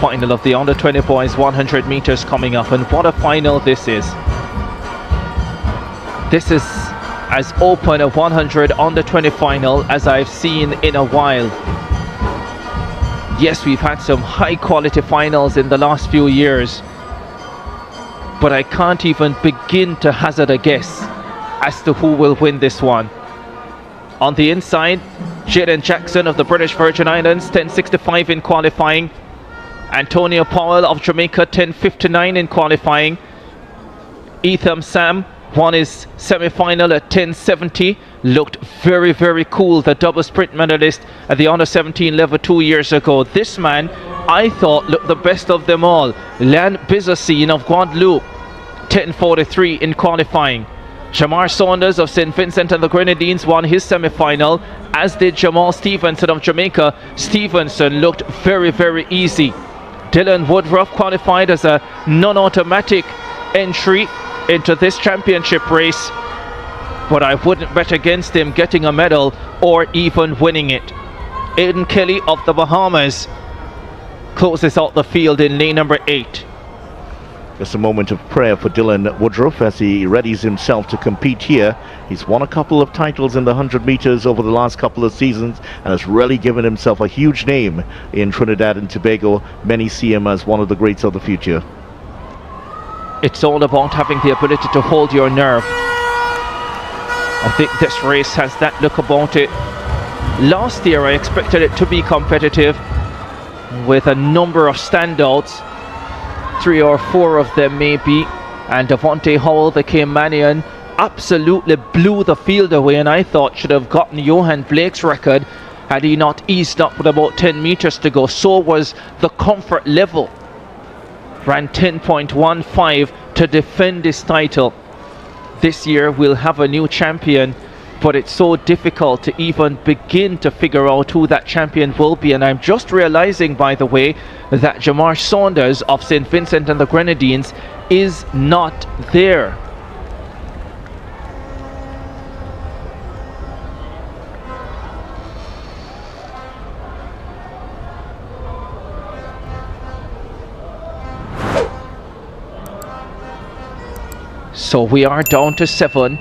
final of the under-20 boys 100 meters coming up, and what a final this is. This is as open a 100 under-20 final as I've seen in a while. Yes, we've had some high quality finals in the last few years, but I can't even begin to hazard a guess as to who will win this one. On the inside, Jaden Jackson of the British Virgin Islands, 10.65 in qualifying. Antonio Powell of Jamaica, 10.59 in qualifying. Etham Sam won his semi-final at 10.70. Looked very, very cool, the double sprint medalist at the under-17 level 2 years ago. This man, I thought, looked the best of them all. Lan Bizasine of Guadeloupe, 10.43 in qualifying. Jamar Saunders of St. Vincent and the Grenadines won his semi-final, as did Jamal Stevenson of Jamaica. Stevenson looked very, very easy. Dylan Woodruff qualified as a non-automatic entry into this championship race, but I wouldn't bet against him getting a medal or even winning it. Aiden Kelly of the Bahamas closes out the field in lane number 8. Just a moment of prayer for Dylan Woodruff as he readies himself to compete here. He's won a couple of titles in the 100 meters over the last couple of seasons and has really given himself a huge name in Trinidad and Tobago. Many see him as one of the greats of the future. It's all about having the ability to hold your nerve. I think this race has that look about it. Last year I expected it to be competitive with a number of standouts, 3 or 4 of them maybe, and Devontae Howell, the Caymanian, absolutely blew the field away, and I thought should have gotten Johan Blake's record had he not eased up with about 10 meters to go. So was the comfort level. Ran 10.15 to defend his title. This year we'll have a new champion, but it's so difficult to even begin to figure out who that champion will be. And I'm just realizing, by the way, that Jamar Saunders of St. Vincent and the Grenadines is not there. So we are down to 7.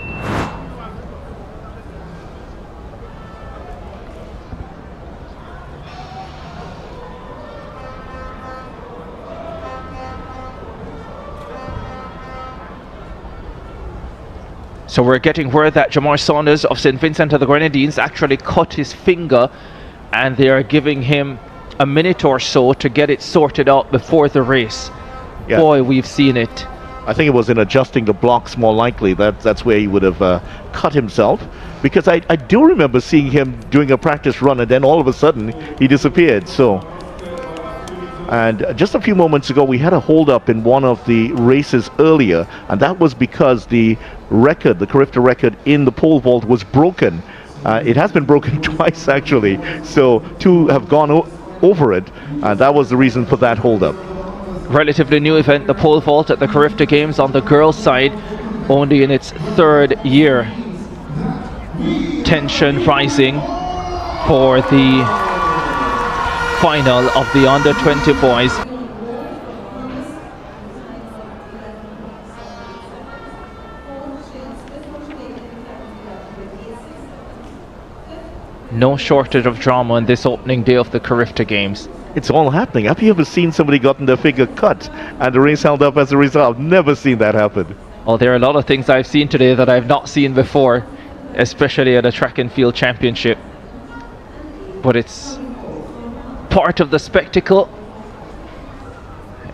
So we're getting word that Jamar Saunders of St. Vincent and the Grenadines actually cut his finger, and they are giving him a minute or so to get it sorted out before the race. Yeah. Boy, we've seen it. I think it was in adjusting the blocks, more likely. That's where he would have cut himself, because I do remember seeing him doing a practice run and then all of a sudden he disappeared. So, and just a few moments ago we had a hold up in one of the races earlier, and that was because the record, the Carifta record in the pole vault, was broken. It has been broken twice actually, so 2 have gone over it, and that was the reason for that hold up. Relatively new event, the pole vault at the Carifta Games on the girls' side, only in its 3rd year. Tension rising for the final of the under-20 boys. No shortage of drama on this opening day of the Carifta Games. It's all happening. Have you ever seen somebody gotten their finger cut and the race held up as a result? I've never seen that happen. Well, there are a lot of things I've seen today that I've not seen before, especially at a track and field championship. But it's part of the spectacle.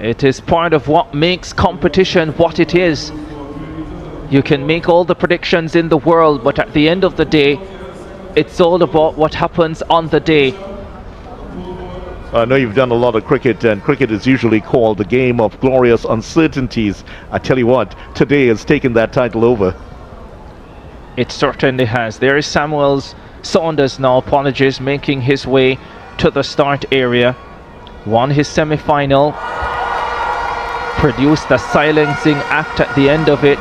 It is part of what makes competition what it is. You can make all the predictions in the world, but at the end of the day, it's all about what happens on the day. I know you've done a lot of cricket, and cricket is usually called the game of glorious uncertainties. I tell you what, today has taken that title over. It certainly has. There is Saunders now, apologies, making his way to the start area. Won his semi-final. Produced a silencing act at the end of it.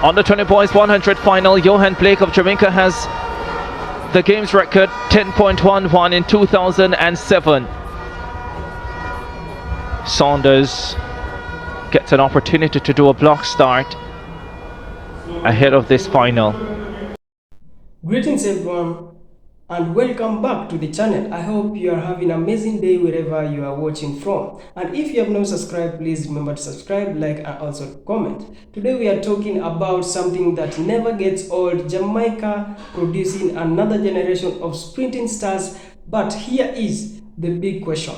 Under 20 boys 100 final, Johan Blake of Jamaica has the game's record 10.11 in 2007. Saunders gets an opportunity to do a block start ahead of this final. Greetings everyone and welcome back to the channel. I hope you are having an amazing day wherever you are watching from. And if you have not subscribed, please remember to subscribe, like and also comment. Today we are talking about something that never gets old, Jamaica producing another generation of sprinting stars. But here is the big question.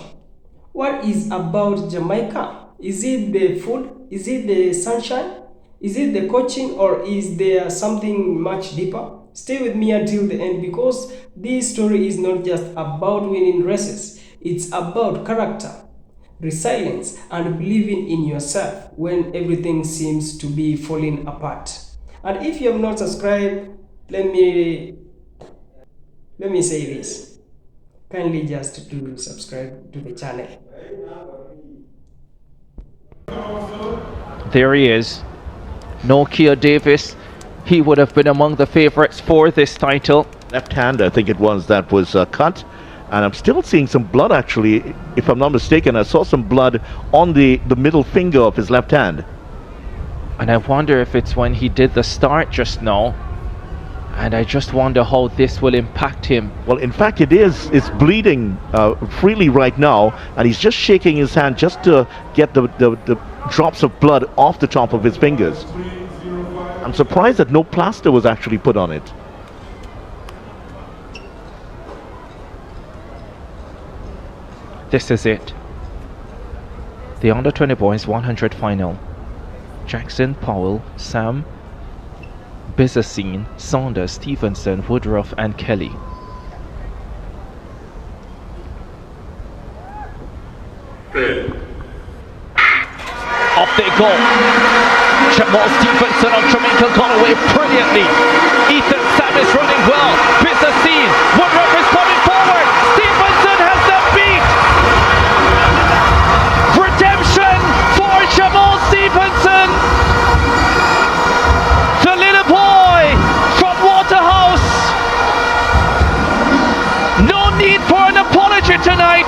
What is about Jamaica? Is it the food? Is it the sunshine? Is it the coaching, or is there something much deeper? Stay with me until the end, because this story is not just about winning races. It's about character, resilience, and believing in yourself when everything seems to be falling apart. And if you have not subscribed, let me say this. Kindly just to subscribe to the channel. There he is, Nokia Davis. He would have been among the favourites for this title. Left hand, I think it was, that was cut. And I'm still seeing some blood, actually. If I'm not mistaken, I saw some blood on the middle finger of his left hand. And I wonder if it's when he did the start just now. And I just wonder how this will impact him. Well, in fact, it's bleeding freely right now. And he's just shaking his hand just to get the drops of blood off the top of his fingers. I'm surprised that no plaster was actually put on it. This is it. The under 20 boys 100 final. Jackson, Powell, Sam, Bizzacine, Saunders, Stevenson, Woodruff and Kelly. Off they go. Jamal Stevenson of Jamaica got away brilliantly. Ethan Sam is running well. Bizzacine, Woodruff is coming forward. Stevenson has them beat. Redemption for Jamal Stevenson. The little boy from Waterhouse. No need for an apology tonight.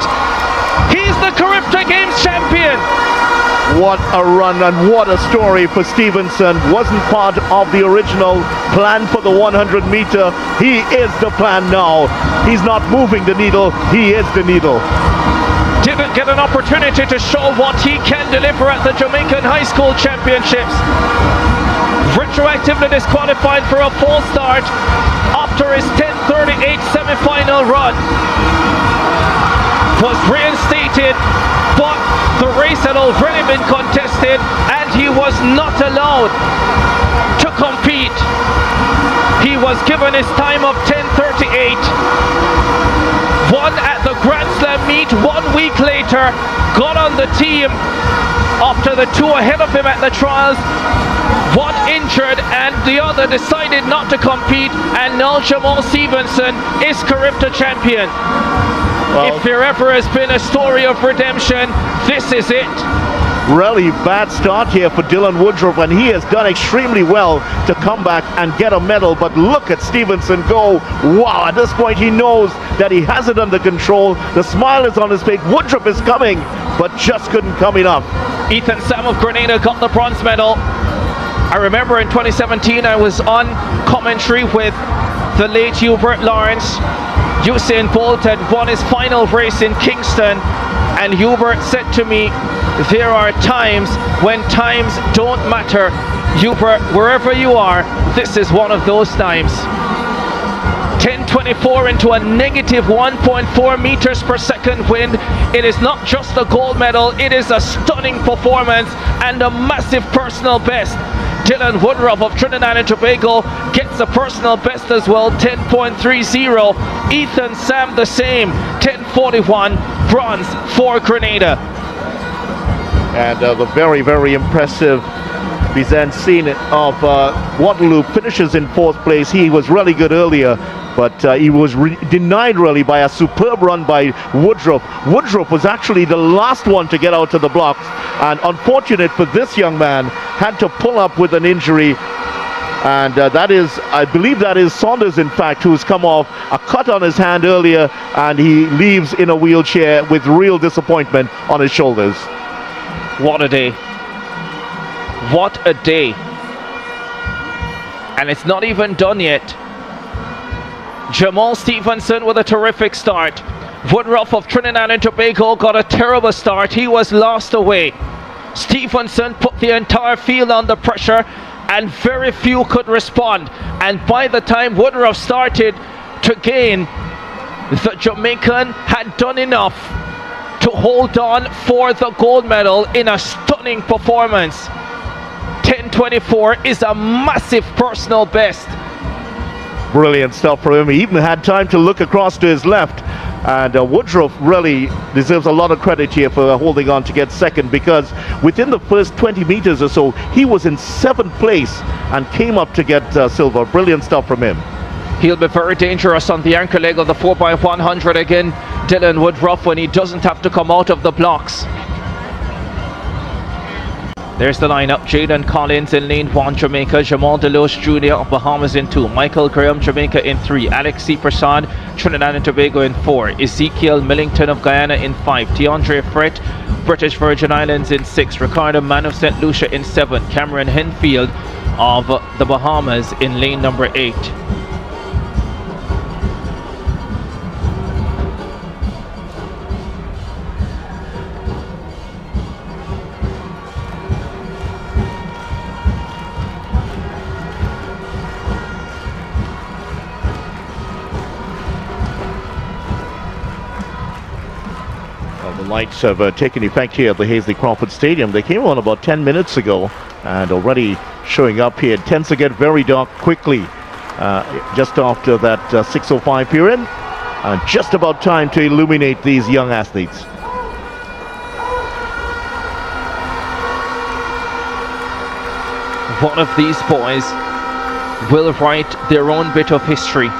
He's the Caribbean Games champion. What a run and what a story for Stevenson. Wasn't part of the original plan for the 100 meter. He is the plan now. He's not moving the needle, he is the needle. Didn't get an opportunity to show what he can deliver at the Jamaican High School Championships. Retroactively disqualified for a false start after his 10:38 semi-final run. Was reinstated, but the race had already been contested and he was not allowed to compete. He was given his time of 10:38. Won at the Grand Slam meet 1 week later, got on the team after the two ahead of him at the trials. One injured and the other decided not to compete, and now Jamal Stevenson is Caribbean champion. Well, if there ever has been a story of redemption, this is it. Really bad start here for Dylan Woodruff, and he has done extremely well to come back and get a medal. But look at Stevenson go. Wow, at this point he knows that he has it under control. The smile is on his face. Woodruff is coming, but just couldn't come enough. Ethan Sam of Grenada got the bronze medal. I remember in 2017 I was on commentary with the late Hubert Lawrence. Usain Bolt had won his final race in Kingston, and Hubert said to me, there are times when times don't matter. Hubert, wherever you are, this is one of those times. 10:24 into a negative 1.4 meters per second wind. It is not just a gold medal, it is a stunning performance and a massive personal best. Dylan Woodruff of Trinidad and Tobago gets a personal best as well, 10.30. Ethan Sam the same, 10:41, bronze for Grenada. And the very, very impressive Bizzacine of Waterloo finishes in 4th place. He was really good earlier, but he was denied really by a superb run by Woodruff. Woodruff was actually the last one to get out to the blocks, and unfortunate for this young man, had to pull up with an injury. And that is, I believe that is Saunders, in fact, who's come off a cut on his hand earlier, and he leaves in a wheelchair with real disappointment on his shoulders. What a day. What a day. And it's not even done yet. Jamal Stevenson with a terrific start. Woodruff of Trinidad and Tobago got a terrible start. He was lost away. Stevenson put the entire field under pressure, and very few could respond. And by the time Woodruff started to gain, the Jamaican had done enough to hold on for the gold medal in a stunning performance. 10:24 is a massive personal best. Brilliant stuff for him. He even had time to look across to his left. And Woodruff really deserves a lot of credit here for holding on to get second, because within the first 20 meters or so, he was in 7th place and came up to get silver. Brilliant stuff from him. He'll be very dangerous on the anchor leg of the 4x100 again, Dylan Woodruff, when he doesn't have to come out of the blocks. There's the lineup. Jaden Collins in lane 1, Jamaica. Jamal Deloche Jr. of Bahamas in 2. Michael Graham, Jamaica in 3. Alex C. Prasad, Trinidad and Tobago in 4. Ezekiel Millington of Guyana in 5. DeAndre Frett, British Virgin Islands in 6. Ricardo Mann of St. Lucia in 7. Cameron Henfield of the Bahamas in lane number 8. Lights have taken effect here at the Hazley Crawford Stadium. They came on about 10 minutes ago and already showing up here. It tends to get very dark quickly just after that 6:05 period. Just about time to illuminate these young athletes. One of these boys will write their own bit of history.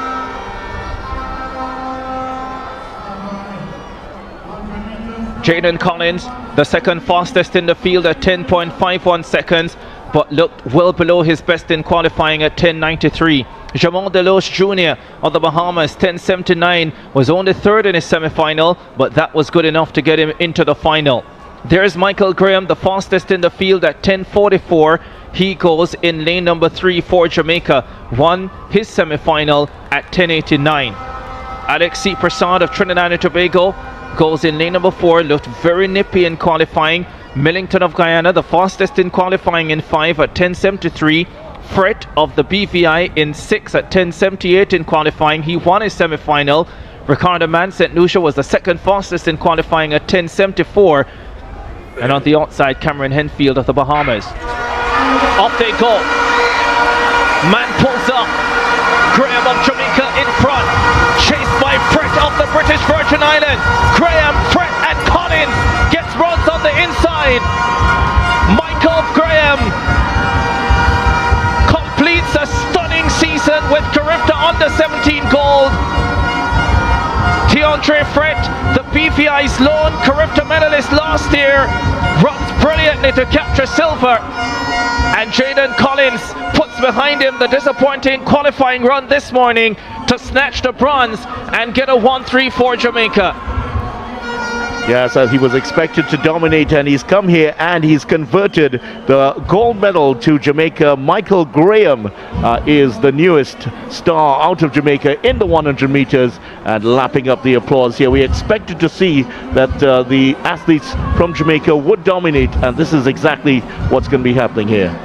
Jaden Collins, the second fastest in the field at 10.51 seconds, but looked well below his best in qualifying at 10.93. Jamal Deloche Jr. of the Bahamas, 10.79, was only third in his semi-final, but that was good enough to get him into the final. There's Michael Graham, the fastest in the field at 10.44. He goes in lane number 3 for Jamaica, won his semi-final at 10.89. Alex C. Prasad of Trinidad and Tobago goes in lane number 4, looked very nippy in qualifying. Millington of Guyana, the fastest in qualifying in 5 at 10.73. Frett of the BVI in 6 at 10.78 in qualifying. He won his semi-final. Ricardo Mann, St. Lucia, was the second fastest in qualifying at 10.74. And on the outside, Cameron Henfield of the Bahamas. Off they go. Mann pulls up. Graham of Jamaica in front, chased by Frett of the British Virgin Islands. Graham, Frett and Collins gets runs on the inside. Michael Graham completes a stunning season with Carifta under 17 gold. DeAndre Frett, the BVI's lone Carifta medalist last year, runs brilliantly to capture silver. And Jaden Collins puts behind him the disappointing qualifying run this morning to snatch the bronze and get a 1-3 for Jamaica. Yes, as he was expected to dominate, and he's come here and he's converted the gold medal to Jamaica. Michael Graham is the newest star out of Jamaica in the 100 meters and lapping up the applause here. We expected to see that the athletes from Jamaica would dominate, and this is exactly what's going to be happening here.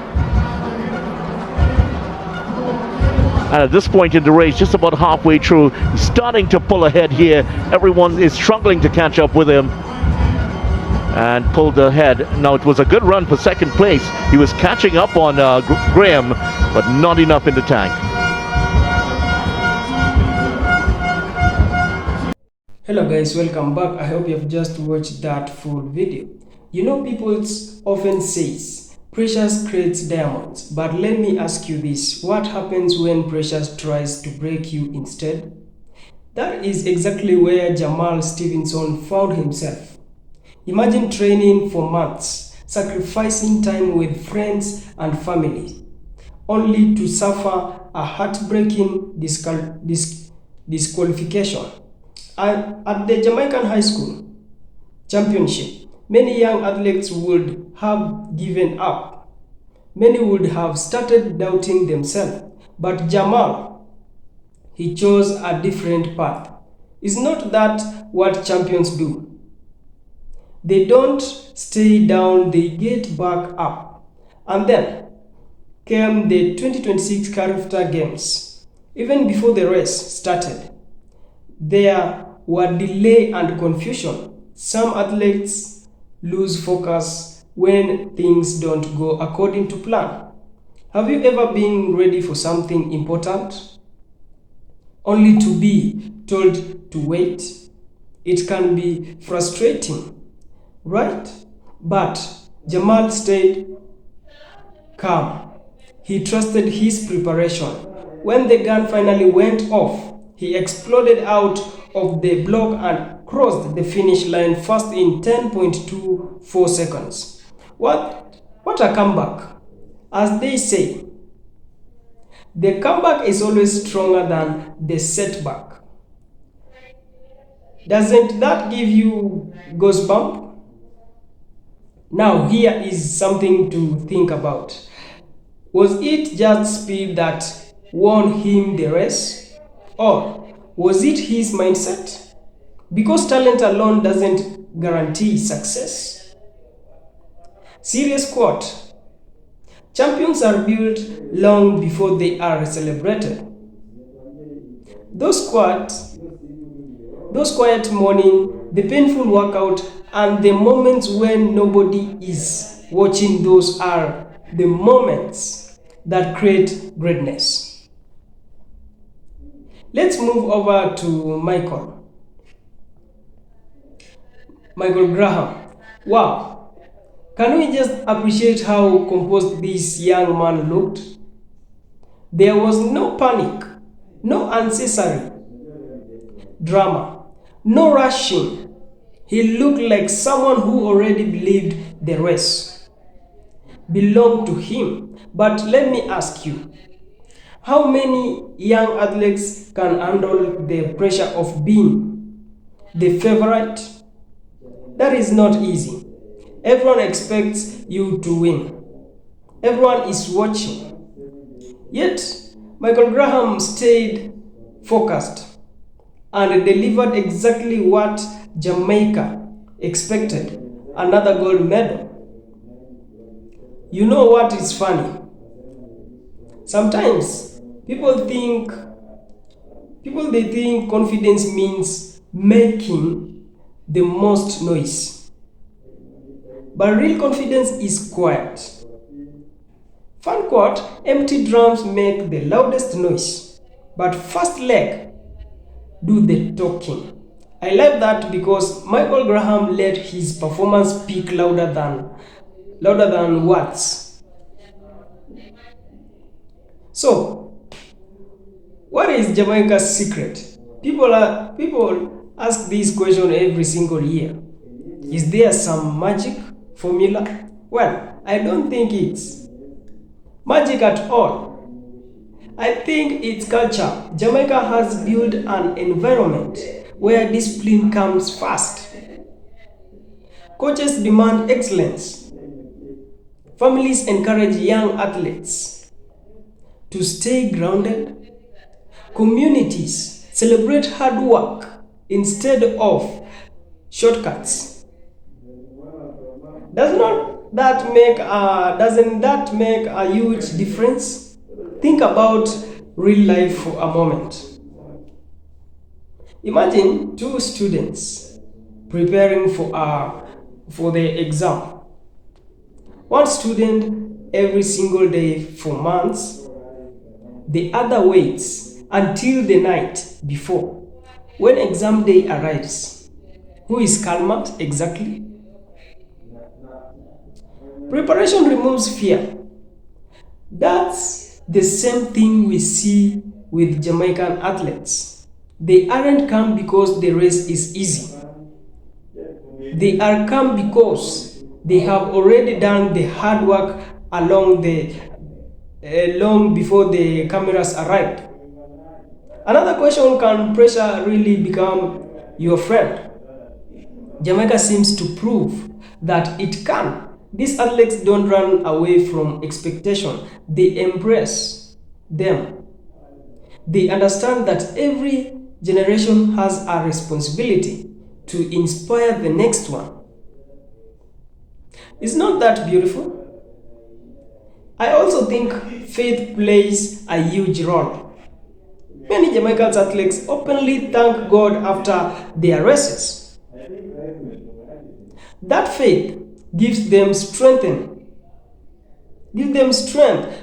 And at this point in the race, just about halfway through, he's starting to pull ahead here. Everyone is struggling to catch up with him and pulled ahead. Now, it was a good run for second place. He was catching up on Graham, but not enough in the tank. Hello guys, welcome back. I hope you have just watched that full video. You know, people often says Precious creates diamonds, but let me ask you this: what happens when Precious tries to break you instead? That is exactly where Jamal Stevenson found himself. Imagine training for months, sacrificing time with friends and family, only to suffer a heartbreaking disqualification. And at the Jamaican High School Championship, many young athletes would have given up. Many would have started doubting themselves. But Jamal, he chose a different path. Is not that what champions do? They don't stay down, they get back up. And then came the 2026 Carifta Games. Even before the race started, there were delay and confusion. Some athletes lose focus when things don't go according to plan. Have you ever been ready for something important only to be told to wait? It can be frustrating, right? But Jamal stayed calm. He trusted his preparation. When the gun finally went off, he exploded out of the block and crossed the finish line fast in 10.24 seconds. What a comeback! As they say, the comeback is always stronger than the setback. Doesn't that give you goosebumps? Now, here is something to think about. Was it just speed that won him the race? Or was it his mindset? Because talent alone doesn't guarantee success. Serious quote. Champions are built long before they are celebrated. Those quiet morning, the painful workout, and the moments when nobody is watching, those are the moments that create greatness. Let's move over to Michael Graham. Wow. Can we just appreciate how composed this young man looked? There was no panic, no unnecessary drama, no rushing. He looked like someone who already believed the race belonged to him. But let me ask you, how many young athletes can handle the pressure of being the favorite? That is not easy. Everyone expects you to win. Everyone is watching. Yet, Michael Graham stayed focused and delivered exactly what Jamaica expected, another gold medal. You know what is funny? Sometimes people think confidence means making the most noise. But real confidence is quiet. Fun quote, empty drums make the loudest noise, but fast leg do the talking. I like that because Michael Graham let his performance speak louder than words. So, what is Jamaica's secret? People ask this question every single year. Is there some magic formula? Well, I don't think it's magic at all. I think it's culture. Jamaica has built an environment where discipline comes first. Coaches demand excellence. Families encourage young athletes to stay grounded. Communities celebrate hard work instead of shortcuts. Doesn't that make a huge difference? Think about real life for a moment. Imagine two students preparing for the exam. One student every single day for months, the other waits until the night before. When exam day arrives, who is calmer exactly? Preparation removes fear. That's the same thing we see with Jamaican athletes. They aren't calm because the race is easy. They are calm because they have already done the hard work along the long before the cameras arrived. Another question: can pressure really become your friend? Jamaica seems to prove that it can. These athletes don't run away from expectation, they embrace them. They understand that every generation has a responsibility to inspire the next one. Is not that beautiful? I also think faith plays a huge role. Many Jamaican athletes openly thank God after their races. That faith gives them strength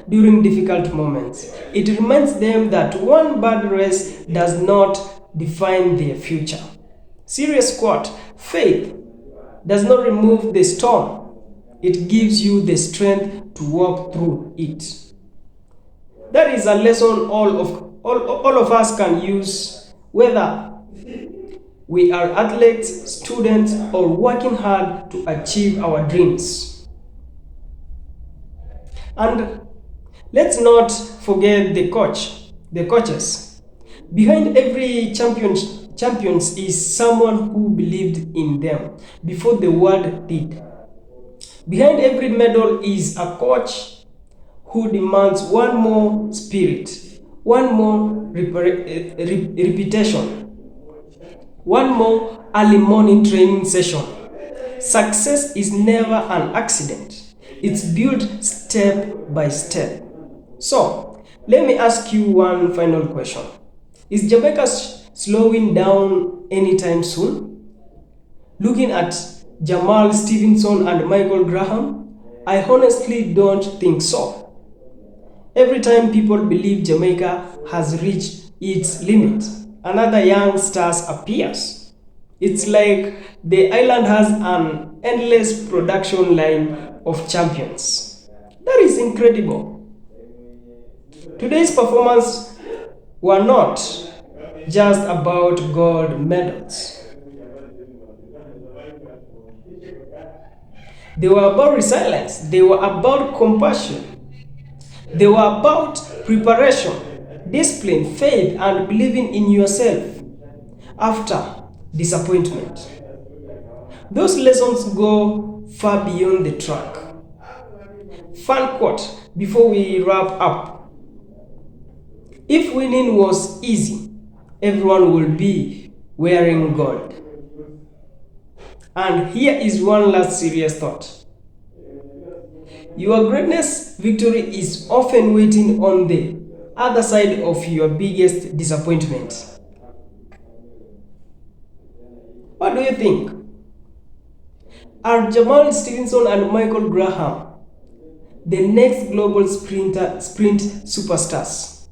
during difficult moments. It reminds them that one bad race does not define their future. Serious quote: faith does not remove the storm, it gives you the strength to walk through it. That is a lesson all of us can use, whether we are athletes, students, or working hard to achieve our dreams. And let's not forget the coaches. Behind every champions is someone who believed in them before the world did. Behind every medal is a coach who demands one more spirit, one more repetition, one more early morning training session. Success is never an accident. It's built step by step. So, let me ask you one final question. Is Jamaica slowing down anytime soon? Looking at Jamal Stevenson and Michael Graham, I honestly don't think so. Every time people believe Jamaica has reached its limit, another young star appears. It's like the island has an endless production line of champions. That is incredible. Today's performance were not just about gold medals. They were about resilience, they were about compassion, they were about preparation, discipline, faith, and believing in yourself after disappointment. Those lessons go far beyond the track. Fun quote before we wrap up: if winning was easy, everyone would be wearing gold. And here is one last serious thought. Your greatness victory is often waiting on the other side of your biggest disappointment. What do you think? Are Jamal Stevenson and Michael Graham the next global sprint superstars?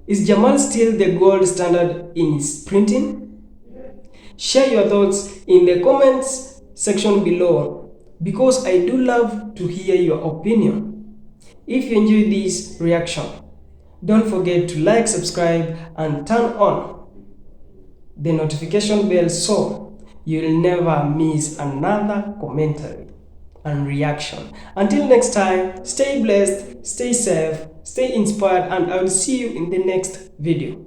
Is Jamal still the gold standard in sprinting? Share your thoughts in the comments section below, because I do love to hear your opinion. If you enjoyed this reaction, don't forget to like, subscribe, and turn on the notification bell so you'll never miss another commentary and reaction. Until next time, stay blessed, stay safe, stay inspired, and I will see you in the next video.